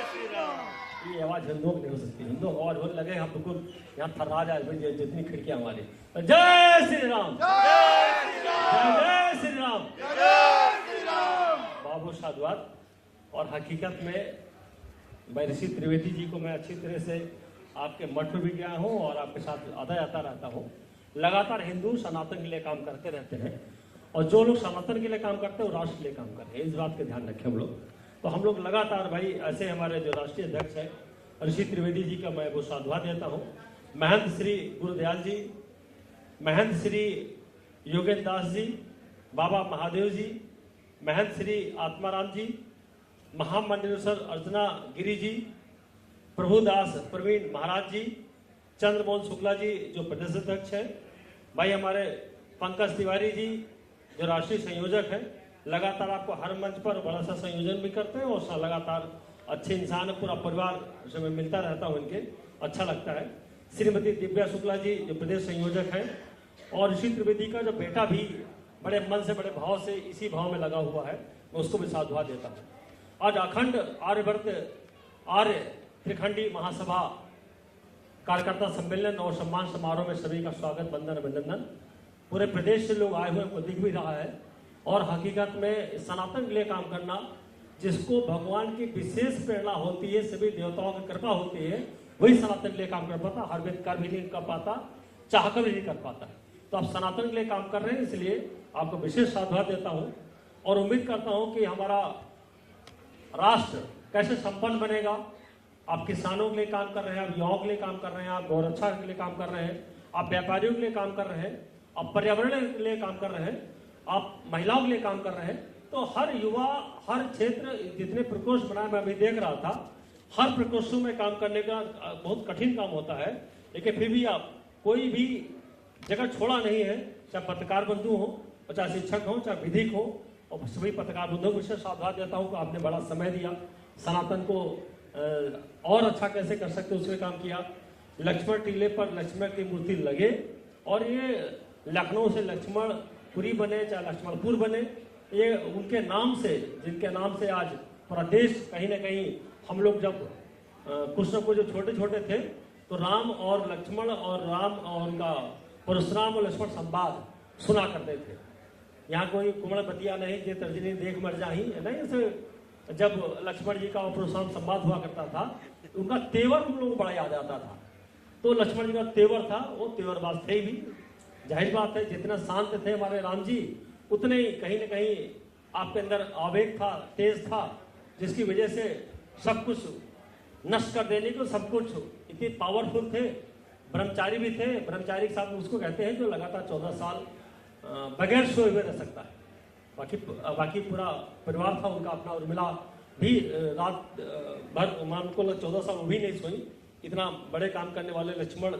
ये आवाज हिंदुओं की नहीं हो सकती। हिंदुओं को आवाज होने लगे हम बिल्कुल यहाँ थर्रा जाए जितनी खिड़कियां हमारी। जय श्री राम, जय श्री राम, बाबू साधुवाद। और हकीकत में मैं ऋषि त्रिवेदी जी को मैं अच्छी तरह से आपके मठ में भी गया हूँ और आपके साथ आता जाता रहता हूँ। लगातार हिंदू सनातन के लिए काम करते रहते हैं और जो लोग सनातन के लिए काम करते हैं वो राष्ट्र के लिए काम करते हैं। इस बात का ध्यान रखें हम लोग। तो हम लोग लगातार भाई ऐसे हमारे जो राष्ट्रीय अध्यक्ष हैं ऋषि त्रिवेदी जी का मैं वो साधुवाद देता हूँ। महंत श्री गुरुदयाल जी, महंत श्री योगेंद्र दास जी, बाबा महादेव जी, महंत श्री आत्माराम जी, महामंडलेश्वर अर्चना गिरी जी, प्रभुदास प्रवीण महाराज जी, चंद्रमोहन शुक्ला जी जो प्रदेश अध्यक्ष है, भाई हमारे पंकज तिवारी जी जो राष्ट्रीय संयोजक है। लगातार आपको हर मंच पर बड़ा सा संयोजन भी करते हैं और लगातार अच्छे इंसान है, पूरा परिवार से मैं मिलता रहता हूँ इनके, अच्छा लगता है। श्रीमती दिव्या शुक्ला जी जो प्रदेश संयोजक है और ऋषि त्रिवेदी का जो बेटा भी बड़े मन से बड़े भाव से इसी भाव में लगा हुआ है, मैं उसको भी साधुवाद देता हूँ। आज अखंड आर्यवर्त आर्य त्रिखंडी महासभा कार्यकर्ता सम्मेलन और सम्मान समारोह में सभी का स्वागत, वंदन अभिनंदन। पूरे प्रदेश से लोग आए हुए को दिख भी रहा है और हकीकत में सनातन के लिए काम करना, जिसको भगवान की विशेष प्रेरणा होती है, सभी देवताओं की कृपा होती है, वही सनातन के लिए काम कर पाता। हर व्यक्ति कर भी नहीं कर पाता, चाह कर भी नहीं कर पाता। तो आप सनातन के लिए काम कर रहे हैं, इसलिए आपको विशेष साधुवाद देता हूँ और उम्मीद करता हूँ कि हमारा राष्ट्र कैसे संपन्न बनेगा। आप किसानों के लिए काम कर रहे हैं, आप युवाओं के लिए काम कर रहे हैं, आप गौरक्षा के लिए काम कर रहे हैं, आप व्यापारियों के लिए काम कर रहे हैं, आप पर्यावरण के लिए काम कर रहे हैं, आप महिलाओं के लिए काम कर रहे हैं। तो हर युवा, हर क्षेत्र, जितने प्रकोष्ठ बनाए मैं अभी देख रहा था, हर प्रकोष्ठों में काम करने का बहुत कठिन काम होता है, लेकिन फिर भी आप कोई भी जगह छोड़ा नहीं है। चाहे पत्रकार बंधु हो, चाहे शिक्षक हो, चाहे विधिक हो, और सभी पत्रकार बंधुओं को विशेष साधुवाद देता हूँ कि आपने बड़ा समय दिया, सनातन को और अच्छा कैसे कर सकते उसके काम किया। लक्ष्मण टीले पर लक्ष्मण की मूर्ति लगे और ये लखनऊ से लक्ष्मणपुरी बने, चाहे लक्ष्मणपुर बने, ये उनके नाम से, जिनके नाम से आज पूरा देश कहीं ना कहीं, हम लोग जब कुछ न कुछ जो छोटे छोटे थे तो राम और लक्ष्मण और राम और उनका परशुराम और लक्ष्मण संवाद सुना करते थे। यहाँ कोई कुमड़ बतिया नहीं जे तर्जनी देख मर जाही नहीं, ऐसे जब लक्ष्मण जी का और परशुराम संवाद हुआ करता था तो उनका तेवर हम लोगों को बड़ा याद आता था। तो लक्ष्मण जी का तेवर था, वो तेवरबाज थे भी, जाहिर बात है। जितना शांत थे हमारे राम जी, उतने ही कहीं ना कहीं आपके अंदर आवेग था, तेज था, जिसकी वजह से सब कुछ नष्ट कर देने को, सब कुछ इतने पावरफुल थे। ब्रह्मचारी भी थे, ब्रह्मचारी के साथ उसको कहते हैं जो लगातार 14 साल बगैर सोए हुए रह सकता है। बाकी पूरा परिवार था उनका अपना, उर्मिला भी रात भर मान को 14 साल वो भी नहीं सोई। इतना बड़े काम करने वाले लक्ष्मण,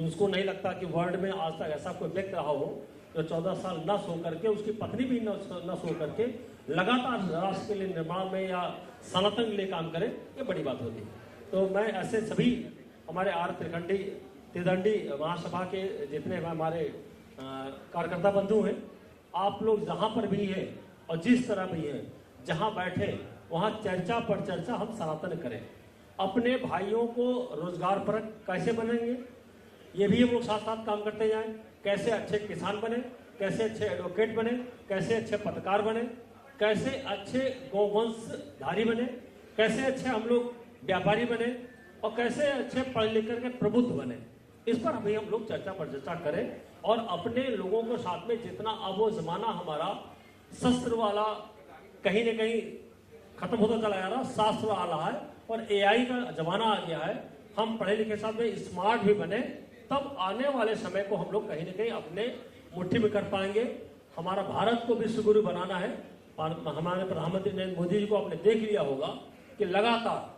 उसको नहीं लगता कि वर्ल्ड में आज तक ऐसा कोई व्यक्ति रहा हो जो 14 साल न सो करके, उसकी पत्नी भी न सो करके लगातार राष्ट्र के लिए निर्माण में या सनातन के लिए काम करे, ये बड़ी बात होती है। तो मैं ऐसे सभी हमारे आर्य त्रिदंडी महासभा के जितने हमारे कार्यकर्ता बंधु हैं, आप लोग जहाँ पर भी हैं और जिस तरह भी हैं, जहाँ बैठे वहाँ चर्चा पर चर्चा हम सनातन करें। अपने भाइयों को रोजगार परक कैसे बनेंगे, ये भी हम लोग साथ साथ काम करते जाएं। कैसे अच्छे किसान बने, कैसे अच्छे एडवोकेट बने, कैसे अच्छे पत्रकार बने, कैसे अच्छे गौवंशधारी बने, कैसे अच्छे हम लोग व्यापारी बने और कैसे अच्छे पढ़ लिख कर के प्रबुद्ध बने। इस पर अभी हम लोग चर्चा पर चर्चा करें और अपने लोगों को साथ में, जितना अब वो जमाना हमारा शस्त्र वाला कहीं ना कहीं खत्म होता चला जा रहा, शास्त्र आ रहा है और एआई का जमाना आ गया है। हम पढ़े लिखे साथ में स्मार्ट भी बने, तब आने वाले समय को हम लोग कहीं ना कहीं अपने मुट्ठी में कर पाएंगे। हमारा भारत को विश्व गुरु बनाना है। हमारे प्रधानमंत्री नरेंद्र मोदी जी को आपने देख लिया होगा कि लगातार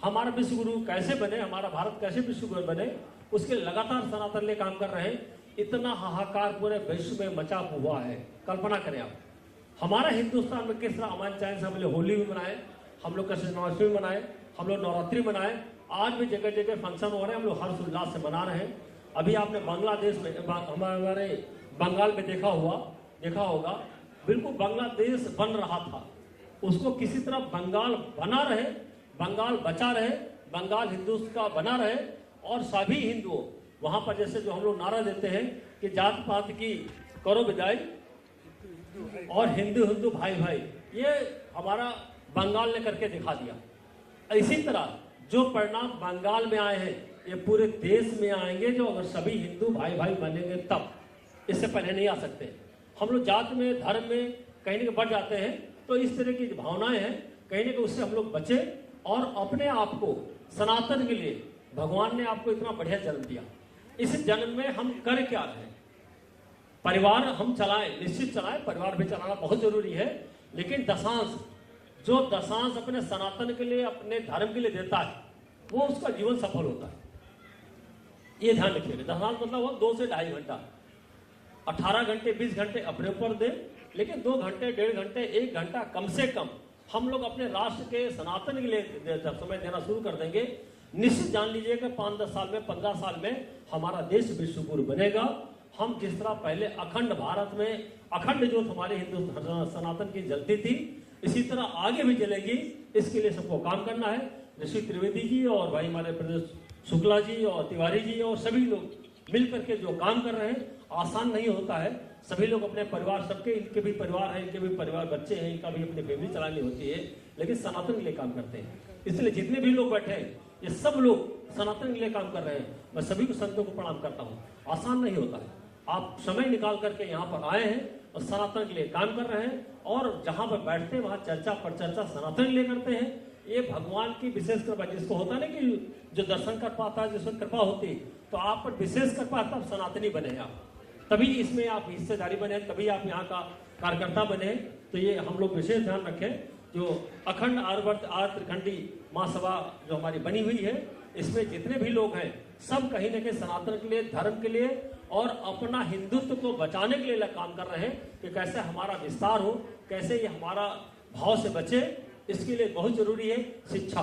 हमारा विश्व गुरु कैसे बने, हमारा भारत कैसे विश्व गुरु बने, उसके लगातार सनातन लिए काम कर रहे हैं। इतना हाहाकार पूरे विश्व में मचा हुआ है, कल्पना करें आप। हमारा हिंदुस्तान में किस तरह अमन चैन से हम लोग होली भी मनाए, हम लोग कृष्णाष्टमी मनाए, हम लोग नवरात्रि मनाए, आज भी जगह जगह फंक्शन हो रहे हैं, हम लोग हर्ष उल्लास से मना रहे हैं। अभी आपने बांग्लादेश में, हमारे बंगाल में देखा होगा, बिल्कुल बांग्लादेश बन रहा था, उसको किसी तरह बंगाल बना रहे, बंगाल बचा रहे, बंगाल हिंदू का बना रहे और सभी हिंदुओं वहां पर जैसे जो हम लोग नारा देते हैं कि जात पात की करो विदाई और हिंदू हिंदू भाई भाई, ये हमारा बंगाल ने करके दिखा दिया। इसी तरह जो परिणाम बंगाल में आए हैं ये पूरे देश में आएंगे, जो अगर सभी हिंदू भाई भाई बनेंगे तब, इससे पहले नहीं आ सकते। हम लोग जात में धर्म में कहीं न कहीं बढ़ जाते हैं, तो इस तरह की भावनाएं हैं, कहीं न कहीं उससे हम लोग बचे और अपने आप को सनातन के लिए भगवान ने आपको इतना बढ़िया जन्म दिया। इस जन्म में हम कर क्या रहे हैं? परिवार हम चलाएं, निश्चित चलाएं, परिवार भी चलाना बहुत जरूरी है, लेकिन दशांश, जो दशांश अपने सनातन के लिए अपने धर्म के लिए देता है वो उसका जीवन सफल होता है। ये ध्यान रखिएगा। दशांश मतलब वो 2 से 2.5 घंटा, 18 घंटे 20 घंटे अपने ऊपर दे, लेकिन 2 घंटे 1.5 घंटे 1 घंटा कम से कम हम लोग अपने राष्ट्र के सनातन के लिए जब समय देना शुरू कर देंगे, निश्चित जान लीजिए कि 5-10 साल में 15 साल में हमारा देश विश्व गुरु बनेगा। हम जिस तरह पहले अखंड भारत में अखंड जो हमारे हिंदू सनातन की जलती थी, इसी तरह आगे भी जलेगी। इसके लिए सबको काम करना है। ऋषि त्रिवेदी जी और भाई हमारे प्रदेश शुक्ला जी और तिवारी जी और सभी लोग मिल करके जो काम कर रहे हैं, आसान नहीं होता है। सभी लोग अपने परिवार, सबके इनके भी परिवार हैं, इनके भी परिवार बच्चे हैं, इनका भी अपनी फैमिली चलानी होती है, लेकिन सनातन के लिए काम करते हैं। इसलिए जितने भी लोग बैठे हैं ये सब लोग सनातन के लिए काम कर रहे हैं। मैं सभी को संतों को प्रणाम करता हूँ। आसान नहीं होता है। आप समय निकाल करके यहाँ पर आए हैं और सनातन के लिए काम कर रहे हैं, और जहाँ पर बैठते हैं वहाँ चर्चा पर चर्चा सनातन के लिए करते हैं। ये भगवान की विशेष कृपा, जिसको होता है ना कि जो दर्शन कर पाता है, जिसको कृपा होती है, तो आप पर विशेष कृपा, तब सनातनी बने आप, तभी इसमें आप हिस्सेदारी बने, तभी आप यहाँ का कार्यकर्ता बने। तो ये हम लोग विशेष ध्यान रखें। जो अखंड आर्तखंडी महासभा जो हमारी बनी हुई है, इसमें जितने भी लोग हैं सब कहीं न कहीं सनातन के लिए, धर्म के लिए और अपना हिंदुत्व को बचाने के लिए काम कर रहे हैं कि कैसे हमारा विस्तार हो, कैसे ये हमारा भाव से बचे। इसके लिए बहुत जरूरी है शिक्षा।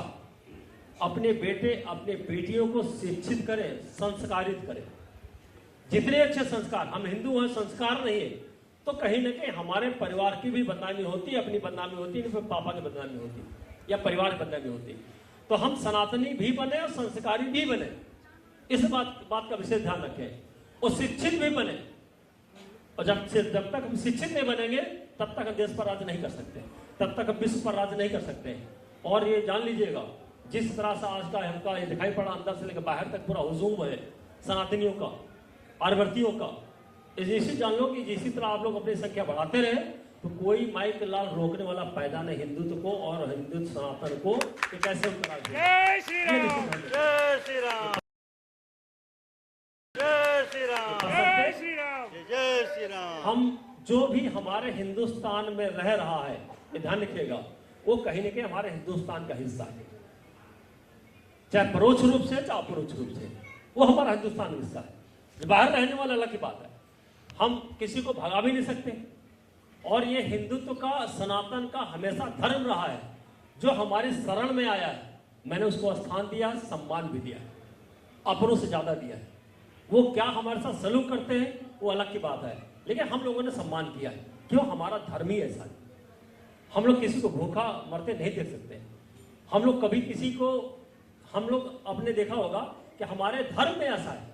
अपने बेटे अपने बेटियों को शिक्षित करें, संस्कारित करें। जितने अच्छे संस्कार, हम हिंदू हैं, संस्कार नहीं है तो कहीं ना कहीं हमारे परिवार की भी बदनामी होती है, अपनी बदनामी होती है, पापा की बदनामी होती है या परिवार की बदनामी होती है। तो हम सनातनी भी बने और संस्कारी भी बने, इस बात का विशेष ध्यान रखें। और शिक्षित भी बने, और जब तक हम शिक्षित नहीं बनेंगे तब तक हम देश पर राज नहीं कर सकते, तब तक हम विश्व पर राज नहीं कर सकते। और ये जान लीजिएगा, जिस तरह से आज का हमका ये दिखाई पड़ा, अंदर से लेकर बाहर तक पूरा हुजूम है सनातनियों का, आरवर्तियों का। इसी जान लो कि जिसी तरह आप लोग अपनी संख्या बढ़ाते रहे तो कोई माइक लाल रोकने वाला पैदा नहीं हिंदुत्व को और हिंदुत्व सनातन को कि कैसे उतरा। जय श्री राम, जय श्री राम, जय श्री राम, जय श्री राम, जय श्री राम। हम जो भी हमारे हिंदुस्तान में रह रहा है, ये ध्यान रखिएगा, वो कहीं न कहीं हमारे हिंदुस्तान का हिस्सा है, चाहे परोक्ष रूप से चाहे अपरोक्ष रूप से, वो हमारा हिंदुस्तान का हिस्सा है। बाहर रहने वाला अलग की बात है, हम किसी को भगा भी नहीं सकते। और ये हिंदुत्व का, सनातन का हमेशा धर्म रहा है, जो हमारी शरण में आया है, मैंने उसको स्थान दिया, सम्मान भी दिया है, अपनों से ज्यादा दिया है। वो क्या हमारे साथ सलूक करते हैं वो अलग की बात है, लेकिन हम लोगों ने सम्मान किया है। क्यों? हमारा धर्म ही ऐसा है। हम लोग किसी को भूखा मरते नहीं देख सकते। हम लोग कभी किसी को, हम लोग आपने देखा होगा कि हमारे धर्म में ऐसा है,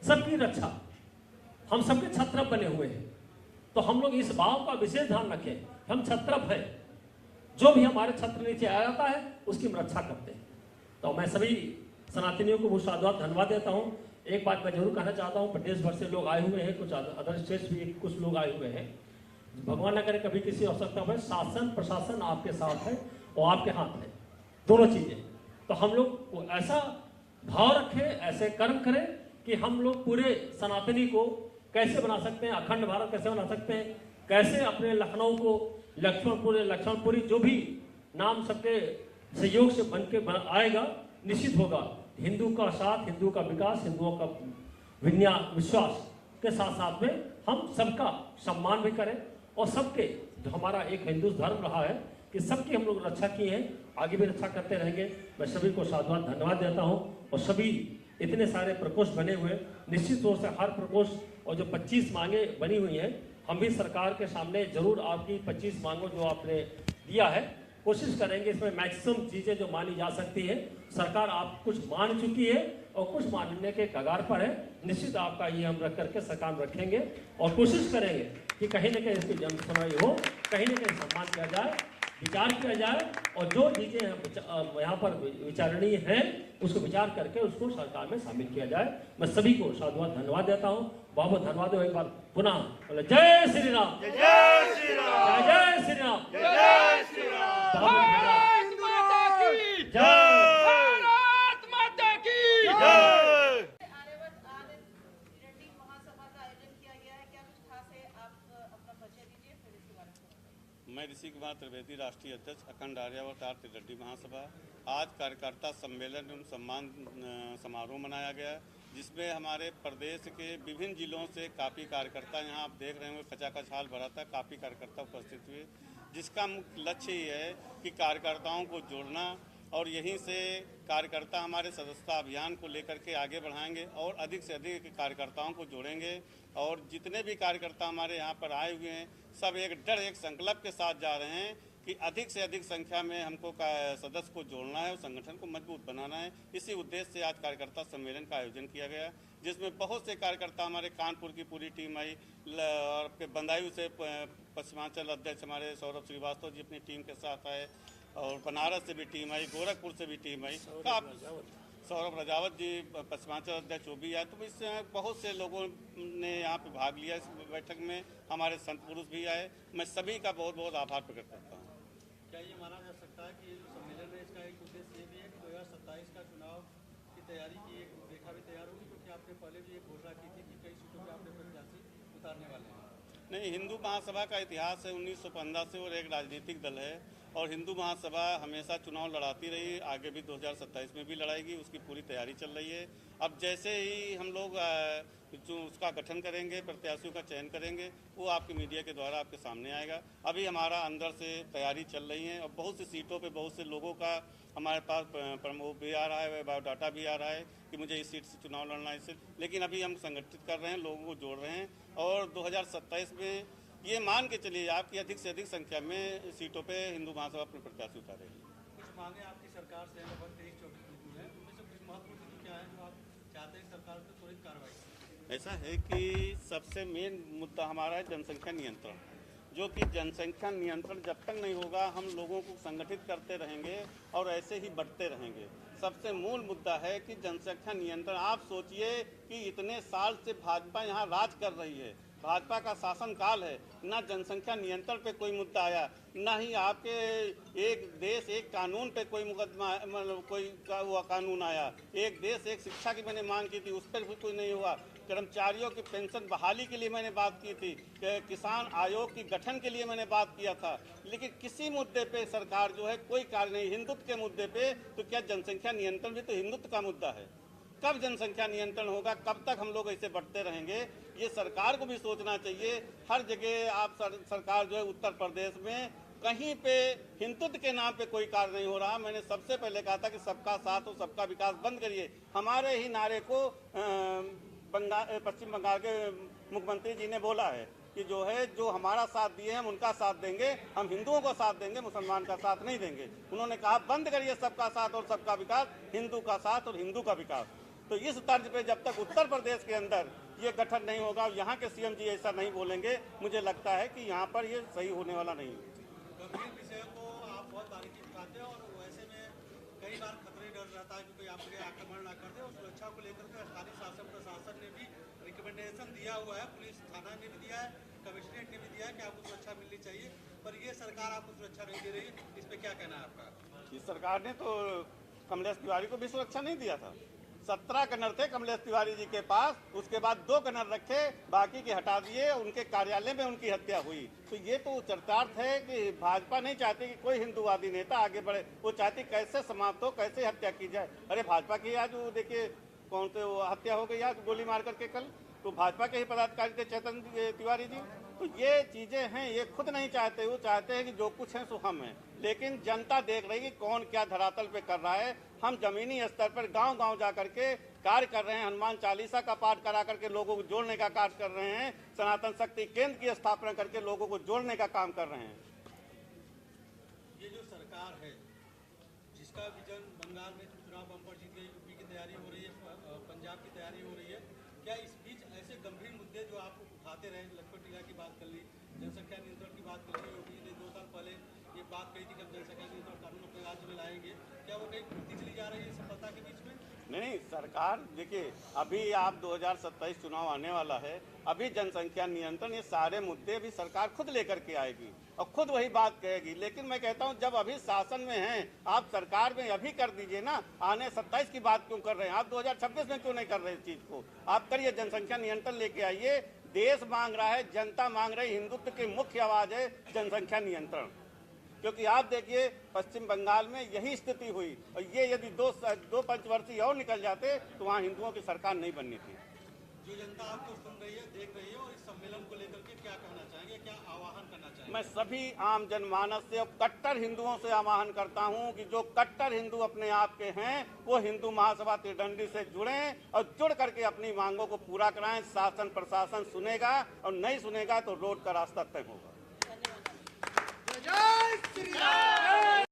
सबकी रक्षा, हम सबके छत्रप बने हुए हैं। तो हम लोग इस भाव का विशेष ध्यान रखें, हम छत्रप हैं, जो भी हमारे छत्र नीचे आ जाता है उसकी हम रक्षा करते हैं। तो मैं सभी सनातनियों को बहुत साधुवाद धन्यवाद देता हूँ। एक बात मैं जरूर कहना चाहता हूँ, प्रदेश भर से लोग आए हुए हैं, कुछ अदर स्टेट्स भी कुछ लोग आए हुए हैं। भगवान न करे कभी किसी आवश्यकता में शासन प्रशासन आपके साथ है और आपके हाथ है, दोनों चीजें। तो हम लोग ऐसा भाव रखें, ऐसे कर्म करें कि हम लोग पूरे सनातनी को कैसे बना सकते हैं, अखंड भारत कैसे बना सकते हैं, कैसे अपने लखनऊ को लक्ष्मणपुरी जो भी नाम सबके सहयोग से बन के आएगा, निश्चित होगा हिंदू का साथ, हिंदू का विकास, हिंदुओं का विश्वास के साथ साथ में हम सबका सम्मान भी करें और सबके, जो हमारा एक हिंदू धर्म रहा है कि सबकी हम लोग रक्षा की है, आगे भी रक्षा करते रहेंगे। मैं सभी को साधुवाद धन्यवाद देता हूँ। और सभी इतने सारे प्रकोष्ठ बने हुए, निश्चित तौर से हर प्रकोष्ठ और जो 25 मांगे बनी हुई हैं, हम भी सरकार के सामने जरूर आपकी 25 मांगों जो आपने दिया है कोशिश करेंगे इसमें मैक्सिमम चीजें जो मानी जा सकती है। सरकार आप कुछ मान चुकी है और कुछ मानने के कगार पर है। निश्चित आपका ये हम रख करके सरकार रखेंगे और कोशिश करेंगे कि कहीं न कहीं इसकी जन सुनवाई हो, कहीं न कहीं सम्मान किया जाए, विचार किया जाए और जो चीजें यहाँ पर विचारणीय हैं उसको विचार करके उसको सरकार में शामिल किया जाए। मैं सभी को साधुवाद धन्यवाद देता हूँ। बहुत बहुत धन्यवाद। एक बार पुनः जय श्री राम, जय जय श्री राम, जय जय श्री राम, जय जय श्री राम। भारत माता की जय। भारत माता की जय। आर्यवत रेड्डी महासभा का आयोजन किया गया है, क्या कुछ खास है? आप अपना परिचय दीजिए, फिर इसके बारे में बताइए। मैं ऋषि कुमार त्रिवेदी, राष्ट्रीय अध्यक्ष अखंड आर्यावर्त आर्य रेड्डी महासभा। आज कार्यकर्ता सम्मेलन एवं सम्मान समारोह मनाया गया, जिसमें हमारे प्रदेश के विभिन्न जिलों से काफ़ी कार्यकर्ता, यहाँ आप देख रहे होंगे खचाखच हाल भरा था, काफ़ी कार्यकर्ता उपस्थित हुए, जिसका मुख्य लक्ष्य ये है कि कार्यकर्ताओं को जोड़ना और यहीं से कार्यकर्ता हमारे सदस्यता अभियान को लेकर के आगे बढ़ाएंगे और अधिक से अधिक कार्यकर्ताओं को जोड़ेंगे। और जितने भी कार्यकर्ता हमारे यहाँ पर आए हुए हैं, सब एक दृढ़ एक संकल्प के साथ जा रहे हैं कि अधिक से अधिक संख्या में हमको सदस्य को जोड़ना है और संगठन को मजबूत बनाना है। इसी उद्देश्य से आज कार्यकर्ता सम्मेलन का आयोजन किया गया, जिसमें बहुत से कार्यकर्ता हमारे कानपुर की पूरी टीम आई और बंदायूं से पश्चिमांचल अध्यक्ष हमारे सौरभ श्रीवास्तव जी अपनी टीम के साथ आए और बनारस से भी टीम आई, गोरखपुर से भी टीम आई, सौरभ रजावत जी पश्चिमांचल अध्यक्ष वो भी आए। तो इससे बहुत से लोगों ने यहाँ पे भाग लिया इस बैठक में, हमारे संत पुरुष भी आए। मैं सभी का बहुत बहुत आभार प्रकट करता हूँ। क्या ये माना जा सकता है कि ये जो सम्मेलन है इसका एक उद्देश्य ये भी है कि 2027 का चुनाव की तैयारी की एक रूपरेखा भी तैयार होगी, क्योंकि आपने पहले भी एक घोषणा की थी कि कई सीटों पर आपने प्रत्याशी उतारने वाले हैं? नहीं, हिंदू महासभा का इतिहास है 1915 से और एक राजनीतिक दल है और हिंदू महासभा हमेशा चुनाव लड़ाती रही, आगे भी 2027 में भी लड़ाएगी, उसकी पूरी तैयारी चल रही है। अब जैसे ही हम लोग जो उसका गठन करेंगे, प्रत्याशियों का चयन करेंगे, वो आपके मीडिया के द्वारा आपके सामने आएगा। अभी हमारा अंदर से तैयारी चल रही है और बहुत सी सीटों पे बहुत से लोगों का हमारे पास प्रमोद भी आ रहा है, बायोडाटा भी आ रहा है कि मुझे इस सीट से चुनाव लड़ना है इससे। लेकिन अभी हम संगठित कर रहे हैं, लोगों को जोड़ रहे हैं और 2027 में ये मान के चलिए आप कि अधिक से अधिक संख्या में सीटों पे हिंदू महासभा अपने प्रत्याशी उतारेगी। कुछ मांगे आपकी सरकार से लगभग 23-24 बिंदु है, उनमें से कुछ महत्वपूर्ण बिंदु क्या है जो आप चाहते हैं सरकार पर त्वरित कार्रवाई? ऐसा है कि सबसे मेन मुद्दा हमारा है जनसंख्या नियंत्रण, जो कि जनसंख्या नियंत्रण जब तक नहीं होगा हम लोगों को संगठित करते रहेंगे और ऐसे ही बढ़ते रहेंगे। सबसे मूल मुद्दा है कि जनसंख्या नियंत्रण। आप सोचिए कि इतने साल से भाजपा यहाँ राज कर रही है, भाजपा का शासन काल है, ना जनसंख्या नियंत्रण पे कोई मुद्दा आया, ना ही आपके एक देश एक कानून पे कोई मुकदमा मतलब कोई हुआ कानून आया। एक देश एक शिक्षा की मैंने मांग की थी, उस पर भी कोई नहीं हुआ। कर्मचारियों की पेंशन बहाली के लिए मैंने बात की थी, किसान आयोग की गठन के लिए मैंने बात किया था, लेकिन किसी मुद्दे पे सरकार जो है कोई कार्य नहीं। हिंदुत्व के मुद्दे पे तो क्या जनसंख्या नियंत्रण भी तो हिंदुत्व का मुद्दा है। कब जनसंख्या नियंत्रण होगा, कब तक हम लोग ऐसे बढ़ते रहेंगे, ये सरकार को भी सोचना चाहिए। हर जगह आप सरकार जो है उत्तर प्रदेश में कहीं पे हिंदुत्व के नाम पे कोई कार्य नहीं हो रहा। मैंने सबसे पहले कहा था कि सबका साथ और सबका विकास बंद करिए। हमारे ही नारे को पश्चिम बंगाल के मुख्यमंत्री जी ने बोला है कि जो है जो हमारा साथ दिए हम उनका साथ देंगे, हम हिंदुओं को साथ देंगे, मुसलमान का साथ नहीं देंगे। उन्होंने कहा बंद करिए सबका साथ और सबका विकास, हिंदू का साथ और हिंदू का विकास। तो इस तर्ज पे जब तक उत्तर प्रदेश के अंदर ये गठन नहीं होगा, यहाँ के सीएम जी ऐसा नहीं बोलेंगे, मुझे लगता है कि यहाँ पर ये सही होने वाला नहीं है। गंभीर विषय को आप बहुत बारीकी दिखाते हैं और वैसे में कई बार खतरे डर रहता है क्योंकि आप आक्रमण ना कर दे, और सुरक्षा को लेकर के स्थानीय शासन प्रशासन ने भी रिकमेंडेशन दिया हुआ है, पुलिस थाना ने भी दिया है, कमिश्नरेट ने भी दिया है कि आपको सुरक्षा मिलनी चाहिए, पर ये सरकार आपको सुरक्षा नहीं दे रही है। इस पर क्या कहना है आपका? इस सरकार ने तो कमलेश तिवारी को भी सुरक्षा नहीं दिया था। 17 गनर थे कमलेश तिवारी जी के पास, उसके बाद 2 गनर रखे, बाकी के हटा दिए, उनके कार्यालय में उनकी हत्या हुई। तो ये तो चरितार्थ है कि भाजपा नहीं चाहती कि कोई हिंदूवादी नेता आगे बढ़े, वो चाहती कैसे समाप्त हो, कैसे हत्या की जाए। अरे भाजपा की आज वो देखिए कौन से वो हत्या हो गई आज गोली मार करके कल, तो भाजपा के ही पदाधिकारी थे चेतन तिवारी जी। तो ये चीजें हैं, ये खुद नहीं चाहते, वो चाहते हैं कि जो कुछ है सो हम हैं। लेकिन जनता देख रही है कि कौन क्या धरातल पे कर रहा है। हम जमीनी स्तर पर गांव-गांव जा करके कार्य कर रहे हैं, हनुमान चालीसा का पाठ करा करके लोगों को जोड़ने का कार्य कर रहे हैं, सनातन शक्ति केंद्र की स्थापना करके लोगों को जोड़ने का काम कर रहे हैं। ये जो सरकार तैयार है, जिसका विजन बंगाल में चुनाव बम्पर जीत गई, यूपी की तैयारी हो रही है, पंजाब की तैयारी हो रही है, क्या इस बीच ऐसे गंभीर मुद्दे जो आप उठाते रहे, लखपत टीला की बात कर ली, जनसंख्या नियंत्रण की बात कर ली, योगी जी ने 2 साल पहले ये बात कही थी कि हम जनसंख्या नियंत्रण कानून अपने राज्य में लाएंगे, क्या वो कहीं घूमती चली जा रही है सफलता के बीच में? नहीं, सरकार देखिए, अभी आप 2027 चुनाव आने वाला है, अभी जनसंख्या नियंत्रण ये सारे मुद्दे भी सरकार खुद लेकर के आएगी और खुद वही बात कहेगी। लेकिन मैं कहता हूं, जब अभी शासन में हैं, आप सरकार में अभी कर दीजिए ना, आने 27 की बात क्यों कर रहे हैं? आप 2026 में क्यों नहीं कर रहे इस चीज को? आप करिए, जनसंख्या नियंत्रण लेके आइए। देश मांग रहा है, जनता मांग रही, हिंदुत्व की मुख्य आवाज है जनसंख्या नियंत्रण। क्योंकि आप देखिए, पश्चिम बंगाल में यही स्थिति हुई, और ये यदि दो पंचवर्षीय और निकल जाते तो वहाँ हिंदुओं की सरकार नहीं बननी थी। जो जनता आपको सुन रही है, देख रही है, और इस सम्मेलन को लेकर के क्या कहना चाहेंगे, क्या आह्वान करना चाहेंगे? मैं सभी आम जनमानस से और कट्टर हिंदुओं से आह्वान करता हूं कि जो कट्टर हिंदू अपने आप के हैं, वो हिंदू महासभा त्रिदंडी से जुड़ें और जुड़ करके अपनी मांगों को पूरा कराएं। शासन प्रशासन सुनेगा, और नहीं सुनेगा तो रोड का रास्ता तय होगा। जय श्री राम।